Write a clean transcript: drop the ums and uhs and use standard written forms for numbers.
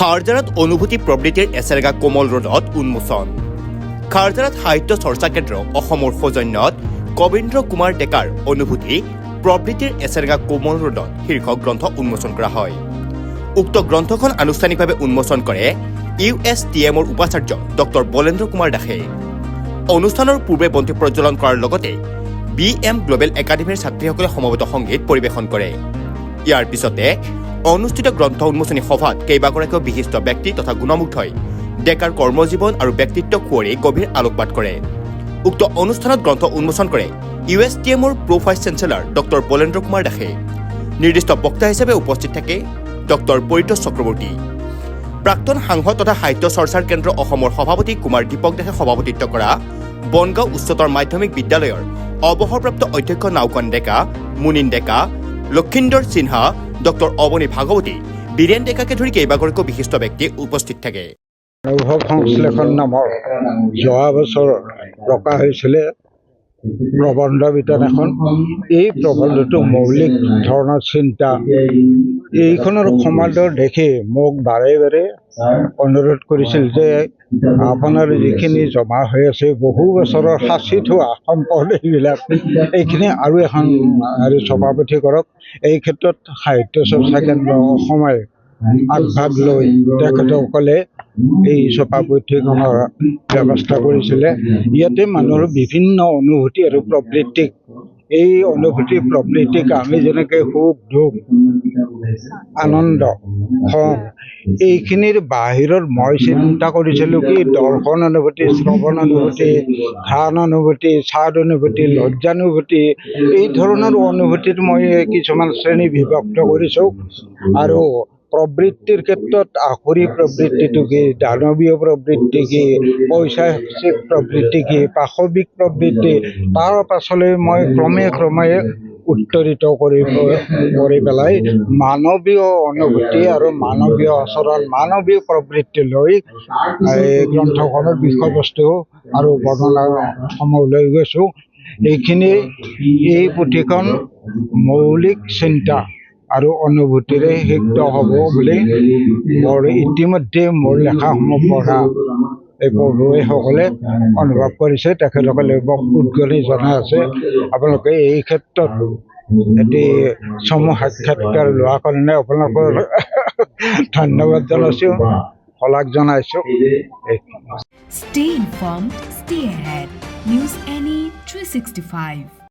খাৰজাৰত অনুভূতি প্ৰবৃত্তিৰ এচেৰেগা কোমল ৰোডত উন্মোচন। খাৰজাৰত সাহিত্য চৰ্চা কেন্দ্ৰ অসমৰ সৌজন্যত কবীন্দ্ৰ কুমাৰ ডেকাৰ অনুভূতি প্ৰবৃত্তিৰ এচেৰেগা কোমল ৰোডত শীৰ্ষক গ্ৰন্থ উন্মোচন কৰা হয়। উক্ত গ্ৰন্থখন আনুষ্ঠানিকভাৱে উন্মোচন কৰে USTMৰ উপাচাৰ্য ডক্টৰ বলেন্দ্ৰ কুমাৰ দাসে। অনুষ্ঠানৰ পূৰ্বে বন্তি প্ৰজ্বলন কৰাৰ লগতে BM গ্লোবেল একাডেমীৰ ছাত্ৰীসকলে সমবেত সংগীত পৰিৱেশন কৰে। ইয়াৰ পিছতে অনুষ্ঠিত গ্ৰন্থ উন্মোচনী সভাত কেইবাগৰাকীও বিশিষ্ট ব্যক্তি তথা গুণমুগ্ধই ডেকাৰ কৰ্মজীৱন আৰু ব্যক্তিত্ব সুঁৱৰি গভীৰ আলোকপাত কৰে। উক্ত অনুষ্ঠানত গ্ৰন্থ উন্মোচন কৰে USTMৰ প্ৰ ভাইচ চেঞ্চেলৰ ডক্টৰ বলেন্দ্ৰ কুমাৰ দাসে। নিৰ্দিষ্ট বক্তা হিচাপে উপস্থিত থাকে ডক্টৰ পৰিতোষ চক্ৰৱৰ্তী। প্ৰাক্তন সাংসদ তথা সাহিত্য চৰ্চাৰ কেন্দ্ৰ অসমৰ সভাপতি কুমাৰ দীপক দাসে সভাপতিত্ব কৰা বনগাঁও উচ্চতৰ মাধ্যমিক বিদ্যালয়ৰ অৱসৰপ্ৰাপ্ত অধ্যক্ষ নাওকান ডেকা, মুনিন ডেকা, লক্ষীন্দৰ সিনহা, ডক্টৰ অৱনী ভাগৱতী, বীৰেন ডেকাকে ধৰি কেইবাগৰাকীও বিশিষ্ট ব্যক্তি উপস্থিত থাকে। অনুভৱ সংশ্লেষণ নামৰ যোৱা বছৰ প্ৰকাশ হৈছিলে প্ৰবন্ধ বিতান এখন। এই প্ৰবন্ধটো মৌলিক ধৰণৰ চিন্তা। এইখনৰ সমাদৰ দেখি মোক বাৰে বাৰে অনুৰোধ কৰিছিল যে আপোনাৰ যিখিনি জমা হৈ আছে বহু বছৰৰ সাঁচি থোৱা সম্পদ এইখিনি আৰু এখন ছপাপুথি কৰক। এই ক্ষেত্ৰত সাহিত্য চৰ্চা কেন্দ্ৰ অসমে আগভাগ লৈ তেখেতসকলে এই ছপাপুথিখনৰ ব্যৱস্থা কৰিছিলে। ইয়াতে মানুহৰ বিভিন্ন অনুভূতি আৰু প্ৰবৃত্তিক এই অনুভূতি প্ৰবৃত্তিক আমি যেনেকৈ সুখ দুখ আনন্দ খং এইখিনিৰ বাহিৰত মই চিন্তা কৰিছিলোঁ কি দৰ্শন অনুভূতি, শ্ৰৱণ অনুভূতি, ঘ্ৰাণ অনুভূতি, স্বাদ অনুভূতি, লজ্জানুভূতি এই ধৰণৰ অনুভূতিত মই কিছুমান শ্ৰেণী বিভক্ত কৰিছোঁ। আৰু প্ৰবৃত্তিৰ ক্ষেত্ৰত আসুৰী প্ৰবৃত্তিটো কি, দানৱীয় প্ৰবৃত্তি কি, পৈশাচিক প্ৰবৃত্তি কি, পাশৱিক প্ৰবৃত্তি, তাৰ পাছলৈ মই ক্ৰমে উত্তৰিত কৰি পেলাই মানৱীয় অনুভূতি আৰু মানৱীয় আচৰণ, মানৱীয় প্ৰবৃত্তি লৈ এই গ্ৰন্থখনৰ বিষয়বস্তু আৰু বৰ্ণনাসমূহ লৈ গৈছোঁ। এইখিনি এই পুথিখন মৌলিক চিন্তা আৰু অনুভূতিৰে সিক্ত হ'ব বুলি মোৰ ইতিমধ্যে মোৰ লেখাসমূহ পঢ়া এই পঢ়ুৱৈসকলে অনুভৱ কৰিছে। তেখেতসকলে মোক উদ্গনি জনাই আছে। আপোনালোকে এই ক্ষেত্ৰত এটি চমু সাক্ষাৎকাৰ লোৱাৰ কাৰণে আপোনালোকৰ ধন্যবাদ জনাইছোঁ, শলাগ জনাইছোঁ। Stay informed, stay ahead. News NE 365.